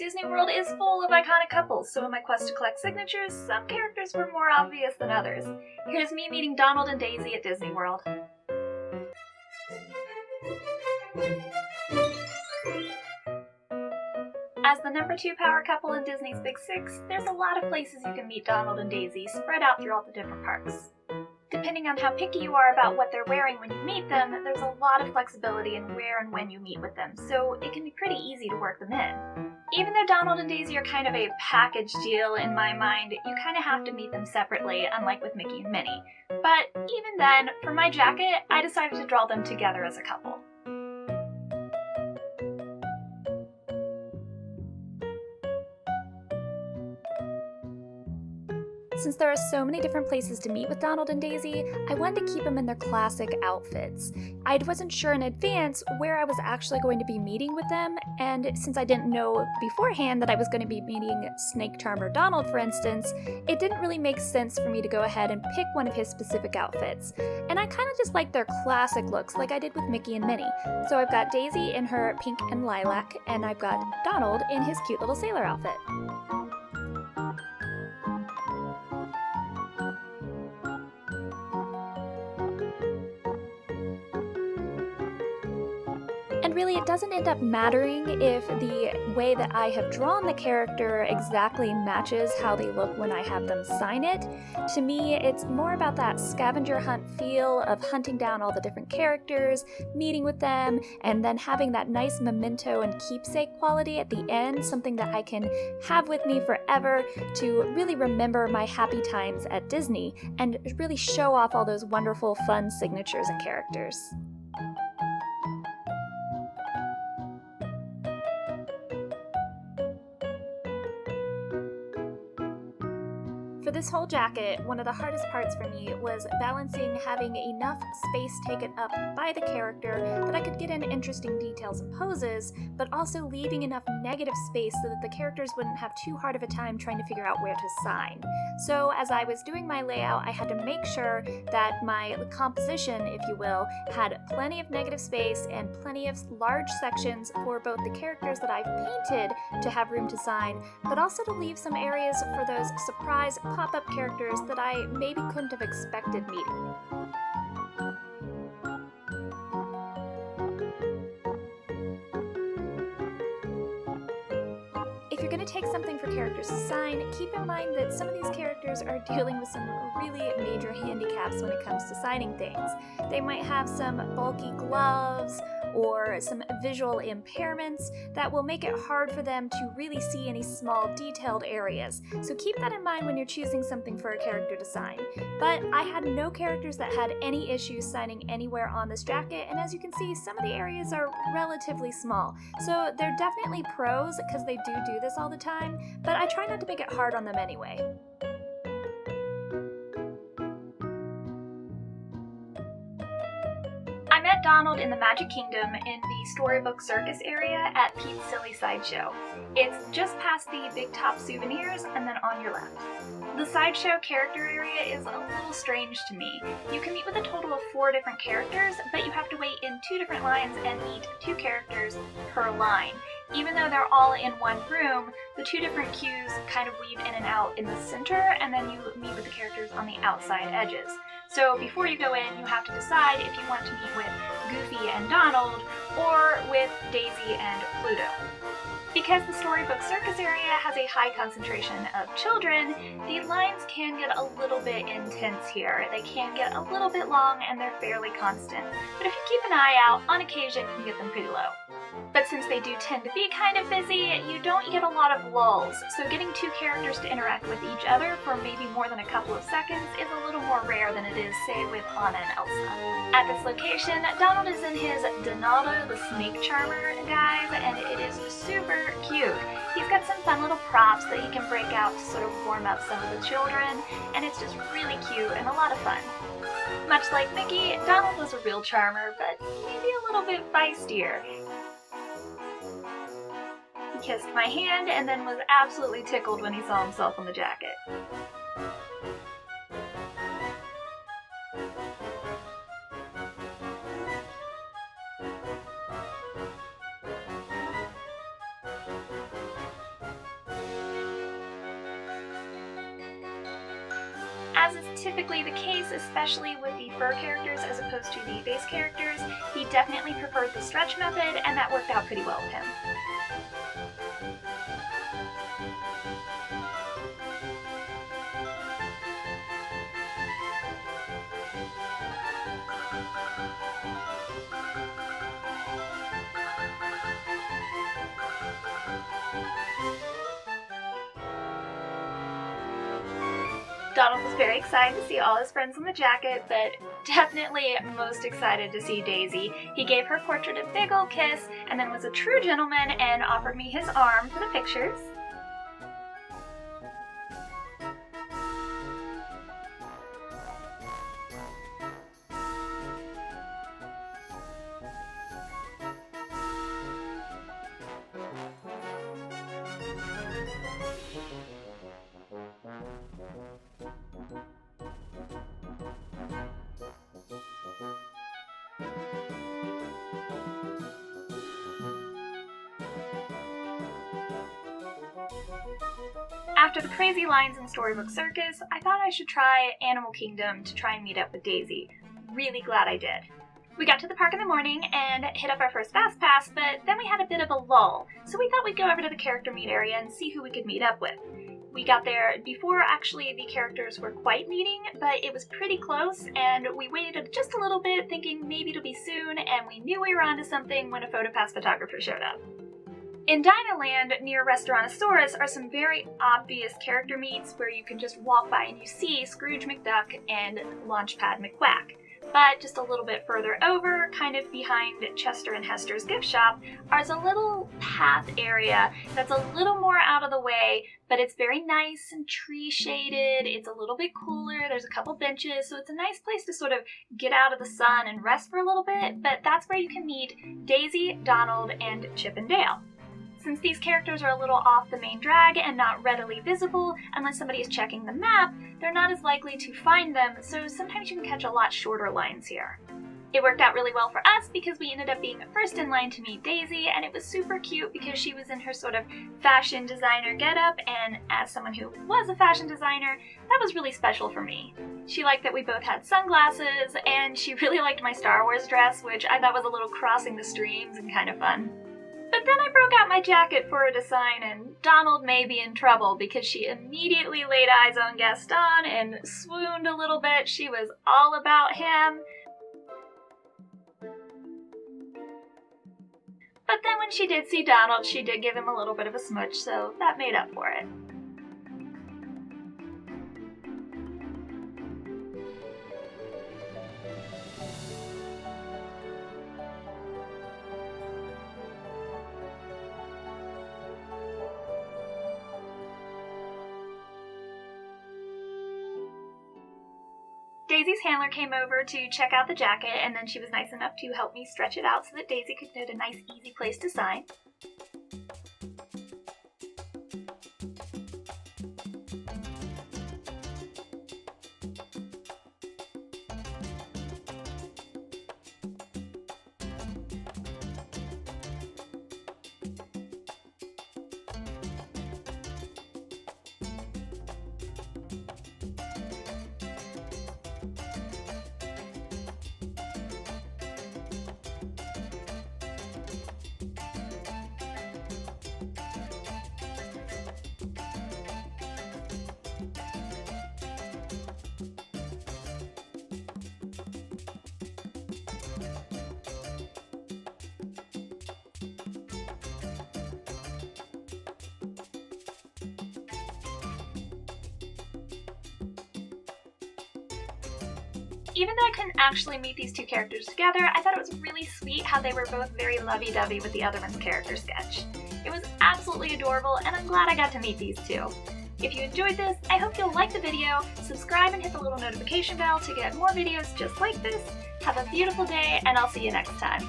Disney World is full of iconic couples, so in my quest to collect signatures, some characters were more obvious than others. Here's me meeting Donald and Daisy at Disney World. As the number 2 power couple in Disney's Big Six, there's a lot of places you can meet Donald and Daisy spread out throughout the different parks. Depending on how picky you are about what they're wearing when you meet them, there's a lot of flexibility in where and when you meet with them, so it can be pretty easy to work them in. Even though Donald and Daisy are kind of a package deal in my mind, you kind of have to meet them separately, unlike with Mickey and Minnie. But even then, for my jacket, I decided to draw them together as a couple. Since there are so many different places to meet with Donald and Daisy, I wanted to keep them in their classic outfits. I wasn't sure in advance where I was actually going to be meeting with them, and since I didn't know beforehand that I was going to be meeting Snake Charmer Donald, for instance, it didn't really make sense for me to go ahead and pick one of his specific outfits. And I kind of just like their classic looks like I did with Mickey and Minnie. So I've got Daisy in her pink and lilac, and I've got Donald in his cute little sailor outfit. And really, it doesn't end up mattering if the way that I have drawn the character exactly matches how they look when I have them sign it. To me, it's more about that scavenger hunt feel of hunting down all the different characters, meeting with them, and then having that nice memento and keepsake quality at the end, something that I can have with me forever to really remember my happy times at Disney and really show off all those wonderful, fun signatures and characters. For this whole jacket, one of the hardest parts for me was balancing having enough space taken up by the character that I could get in interesting details and poses, but also leaving enough negative space so that the characters wouldn't have too hard of a time trying to figure out where to sign. So as I was doing my layout, I had to make sure that my composition, if you will, had plenty of negative space and plenty of large sections for both the characters that I've painted to have room to sign, but also to leave some areas for those surprise pop-up characters that I maybe couldn't have expected meeting. If you're going to take something for characters to sign, keep in mind that some of these characters are dealing with some really major handicaps when it comes to signing things. They might have some bulky gloves or some visual impairments that will make it hard for them to really see any small detailed areas. So keep that in mind when you're choosing something for a character to sign. But I had no characters that had any issues signing anywhere on this jacket, and as you can see, some of the areas are relatively small. So they're definitely pros because they do this all the time, but I try not to make it hard on them anyway. I met Donald in the Magic Kingdom in the Storybook Circus area at Pete's Silly Sideshow. It's just past the Big Top Souvenirs and then on your left. The Sideshow character area is a little strange to me. You can meet with a total of 4 different characters, but you have to wait in 2 different lines and meet 2 characters per line. Even though they're all in one room, the 2 different queues kind of weave in and out in the center, and then you meet with the characters on the outside edges. So before you go in, you have to decide if you want to meet with Goofy and Donald, or with Daisy and Pluto. Because the Storybook Circus area has a high concentration of children, the lines can get a little bit intense here. They can get a little bit long and they're fairly constant. But if you keep an eye out, on occasion you can get them pretty low. But since they do tend to be kind of busy, you don't get a lot of lulls, so getting 2 characters to interact with each other for maybe more than a couple of seconds is a little more rare than it is, say, with Anna and Elsa. At this location, Donald is in his Donaldo the Snake Charmer guise, and it is super cute. He's got some fun little props that he can break out to sort of warm up some of the children, and it's just really cute and a lot of fun. Much like Mickey, Donald was a real charmer, but maybe a little bit feistier. He kissed my hand and then was absolutely tickled when he saw himself on the jacket. as is typically the case, especially with the fur characters as opposed to the base characters, he definitely preferred the stretch method, and that worked out pretty well with him. Donald was very excited to see all his friends in the jacket, but definitely most excited to see Daisy. He gave her portrait a big ol' kiss, and then was a true gentleman and offered me his arm for the pictures. After the crazy lines in Storybook Circus, I thought I should try Animal Kingdom to try and meet up with Daisy. Really glad I did. We got to the park in the morning and hit up our first Fast Pass, but then we had a bit of a lull, so we thought we'd go over to the character meet area and see who we could meet up with. We got there before actually the characters were quite meeting, but it was pretty close, and we waited just a little bit thinking maybe it'll be soon, and we knew we were onto something when a PhotoPass photographer showed up. In Dinoland, near Restaurantosaurus, are some very obvious character meets where you can just walk by and you see Scrooge McDuck and Launchpad McQuack. But just a little bit further over, kind of behind Chester and Hester's gift shop, is a little path area that's a little more out of the way, but it's very nice and tree shaded. It's a little bit cooler. There's a couple benches, so it's a nice place to sort of get out of the sun and rest for a little bit, but that's where you can meet Daisy, Donald, and Chip and Dale. Since these characters are a little off the main drag and not readily visible unless somebody is checking the map, they're not as likely to find them, so sometimes you can catch a lot shorter lines here. It worked out really well for us because we ended up being first in line to meet Daisy, and it was super cute because she was in her sort of fashion designer getup, and as someone who was a fashion designer, that was really special for me. She liked that we both had sunglasses, and she really liked my Star Wars dress, which I thought was a little crossing the streams and kind of fun. But then I broke out my jacket for her to sign, and Donald may be in trouble because she immediately laid eyes on Gaston and swooned a little bit. She was all about him. But then when she did see Donald, she did give him a little bit of a smooch, so that made up for it. Daisy's handler came over to check out the jacket, and then she was nice enough to help me stretch it out so that Daisy could get a nice, easy place to sign. Even though I couldn't actually meet these two characters together, I thought it was really sweet how they were both very lovey-dovey with the other one's character sketch. It was absolutely adorable, and I'm glad I got to meet these two. If you enjoyed this, I hope you'll like the video, subscribe and hit the little notification bell to get more videos just like this. Have a beautiful day, and I'll see you next time.